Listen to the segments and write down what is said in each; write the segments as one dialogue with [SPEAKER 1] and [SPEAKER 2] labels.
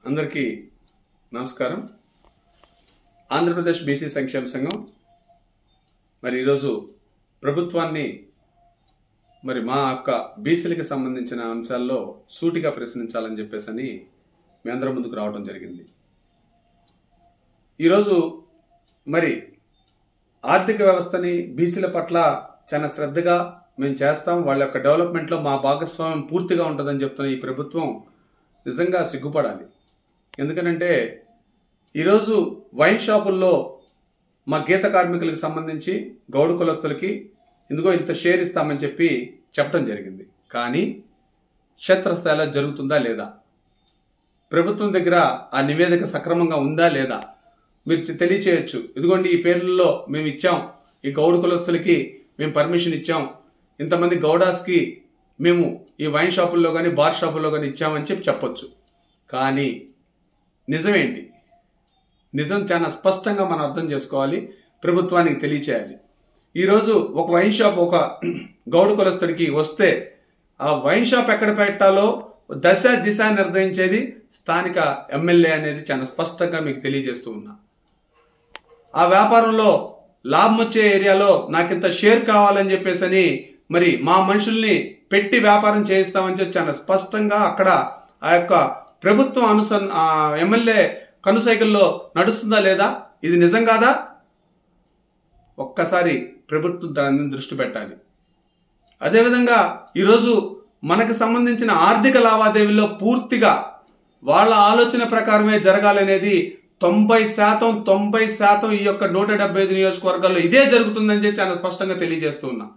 [SPEAKER 1] అందరికీ నమస్కారం. ఆంధ్రప్రదేశ్ బీసీ సంక్షేమ సంఘం మరి ఈరోజు ప్రభుత్వాన్ని మా యొక్క బీసీలకు సంబంధించిన అంశాల్లో సూటిగా ప్రశ్నించాలని చెప్పేసి మీ అందరం ముందుకు రావడం జరిగింది. ఈరోజు ఆర్థిక వ్యవస్థని బీసీల పట్ల చాలా శ్రద్ధగా మేము చేస్తాం, వాళ్ళ యొక్క డెవలప్మెంట్లో మా భాగస్వామ్యం పూర్తిగా ఉంటుందని చెప్తున్న ఈ ప్రభుత్వం నిజంగా సిగ్గుపడాలి. ఎందుకనంటే ఈరోజు వైన్ షాపుల్లో మా గీత కార్మికులకు సంబంధించి గౌడు కులస్తులకి ఇందుకో ఇంత షేర్ ఇస్తామని చెప్పడం జరిగింది. కానీ క్షేత్రస్థాయిలో జరుగుతుందా లేదా, ప్రభుత్వం దగ్గర ఆ నివేదిక సక్రమంగా ఉందా లేదా మీరు తెలియచేయచ్చు. ఇదిగోండి ఈ పేర్లలో మేము ఇచ్చాం, ఈ గౌడు కులస్తులకి మేము పర్మిషన్ ఇచ్చాం, ఇంతమంది గౌడాస్కి మేము ఈ వైన్ షాపుల్లో కానీ బార్ షాపుల్లో కానీ ఇచ్చామని చెప్పొచ్చు. కానీ నిజమేంటి? నిజం చాలా స్పష్టంగా మనం అర్థం చేసుకోవాలి, ప్రభుత్వానికి తెలియచేయాలి. ఈరోజు ఒక వైన్ షాప్ ఒక గౌడు కులస్తుడికి వస్తే ఆ వైన్ షాప్ ఎక్కడ పెట్టాలో దిశ నిర్ణయించేది స్థానిక ఎమ్మెల్యే అనేది చాలా స్పష్టంగా మీకు తెలియజేస్తూ ఉన్నా. ఆ వ్యాపారంలో లాభం వచ్చే ఏరియాలో నాకింత షేర్ కావాలని చెప్పేసి మా మనుషుల్ని పెట్టి వ్యాపారం చేయిస్తామని చాలా స్పష్టంగా అక్కడ ఆ యొక్క ప్రభుత్వం ఎమ్మెల్యే కనుసైకిల్లో నడుస్తుందా లేదా, ఇది నిజం కాదా? ఒక్కసారి ప్రభుత్వం దాని దృష్టి పెట్టాలి. అదేవిధంగా ఈరోజు మనకు సంబంధించిన ఆర్థిక లావాదేవీల్లో పూర్తిగా వాళ్ళ ఆలోచన ప్రకారమే జరగాలనేది 90% ఈ యొక్క 175 నియోజకవర్గాల్లో ఇదే జరుగుతుందని చాలా స్పష్టంగా తెలియజేస్తూ ఉన్నా.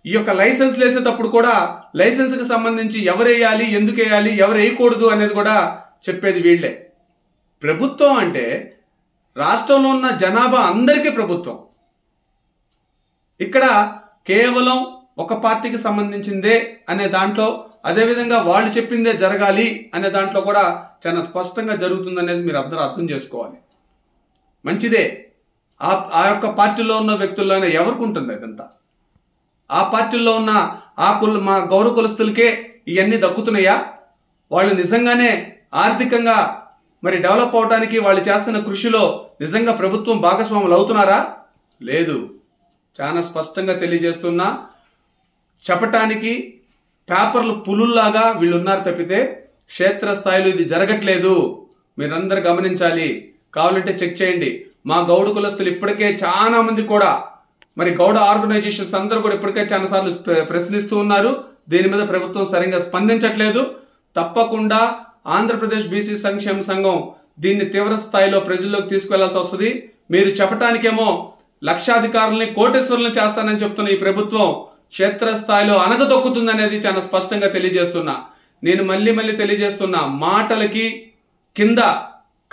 [SPEAKER 1] ఈ యొక్క లైసెన్స్ వేసేటప్పుడు కూడా లైసెన్స్కి సంబంధించి ఎవరు వేయాలి, ఎందుకు వేయాలి, ఎవరు వేయకూడదు అనేది కూడా చెప్పేది వీళ్లే. ప్రభుత్వం అంటే రాష్ట్రంలో ఉన్న జనాభా అందరికీ ప్రభుత్వం. ఇక్కడ కేవలం ఒక పార్టీకి సంబంధించిందే అనే దాంట్లో, అదేవిధంగా వాళ్ళు చెప్పిందే జరగాలి అనే దాంట్లో కూడా చాలా స్పష్టంగా జరుగుతుంది అనేది మీరు అందరూ అర్థం చేసుకోవాలి. మంచిదే, ఆ యొక్క పార్టీలో ఉన్న వ్యక్తుల్లోనే ఎవరికి ఉంటుంది అదంతా. ఆ పార్టీల్లో ఉన్న మా గౌరవ కులస్తులకే ఇవన్నీ దక్కుతున్నాయా? వాళ్ళు నిజంగానే ఆర్థికంగా డెవలప్ అవడానికి వాళ్ళు చేస్తున్న కృషిలో నిజంగా ప్రభుత్వం భాగస్వాములు అవుతున్నారా? లేదు. చాలా స్పష్టంగా తెలియజేస్తున్నా, చెప్పటానికి పేపర్లు పులుల్లాగా వీళ్ళు ఉన్నారు తప్పితే క్షేత్రస్థాయిలో ఇది జరగట్లేదు. మీరందరూ గమనించాలి, కావాలంటే చెక్ చేయండి. మా గౌడు కులస్తులు ఇప్పటికే చాలా మంది కూడా గౌడ ఆర్గనైజేషన్స్ అందరూ కూడా ఇప్పటికే చాలా సార్లు ప్రశ్నిస్తూ ఉన్నారు. దీని మీద ప్రభుత్వం సరిగ్గా స్పందించట్లేదు. తప్పకుండా ఆంధ్రప్రదేశ్ బీసీ సంక్షేమ సంఘం దీన్ని తీవ్ర స్థాయిలో ప్రజల్లోకి తీసుకువెళ్లాల్సి వస్తుంది. మీరు చెప్పటానికేమో లక్షాధికారుల్ని కోటేశ్వరులను చేస్తానని చెప్తున్న ఈ ప్రభుత్వం క్షేత్రస్థాయిలో అనగదొక్కుతుంది అనేది చాలా స్పష్టంగా తెలియజేస్తున్నా. నేను మళ్ళీ తెలియజేస్తున్నా, మాటలకి కింద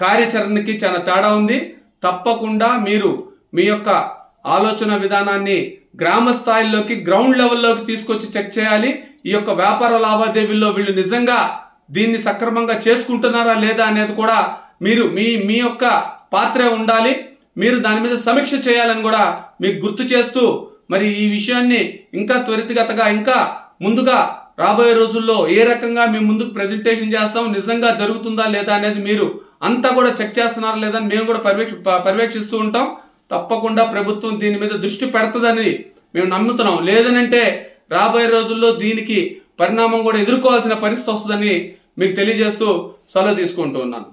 [SPEAKER 1] కార్యాచరణకి చాలా తేడా ఉంది. తప్పకుండా మీరు మీ యొక్క ఆలోచన విధానాన్ని గ్రామ స్థాయిలోకి, గ్రౌండ్ లెవెల్లోకి తీసుకొచ్చి చెక్ చేయాలి. ఈ యొక్క వ్యాపార లావాదేవీల్లో వీళ్ళు నిజంగా దీన్ని సక్రమంగా చేసుకుంటున్నారా లేదా అనేది కూడా మీరు మీ యొక్క పాత్రే ఉండాలి. మీరు దాని మీద సమీక్ష చేయాలని కూడా మీకు గుర్తు చేస్తూ ఈ విషయాన్ని ఇంకా త్వరితగతిగా ఇంకా ముందుగా రాబోయే రోజుల్లో ఏ రకంగా మేము ముందుకు ప్రెజెంటేషన్ చేస్తాం, నిజంగా జరుగుతుందా లేదా అనేది మీరు అంతా కూడా చెక్ చేస్తున్నారా లేదా అని మేము కూడా పర్యవేక్షిస్తూ ఉంటాం. తప్పకుండా ప్రభుత్వం దీని మీద దృష్టి పెడుతుందని మేము నమ్ముతున్నాం. లేదనంటే రాబోయే రోజుల్లో దీనికి పరిణామం కూడా ఎదుర్కోవాల్సిన పరిస్థితి వస్తుందని మీకు తెలియజేస్తూ సెలవు తీసుకుంటూ ఉన్నాను.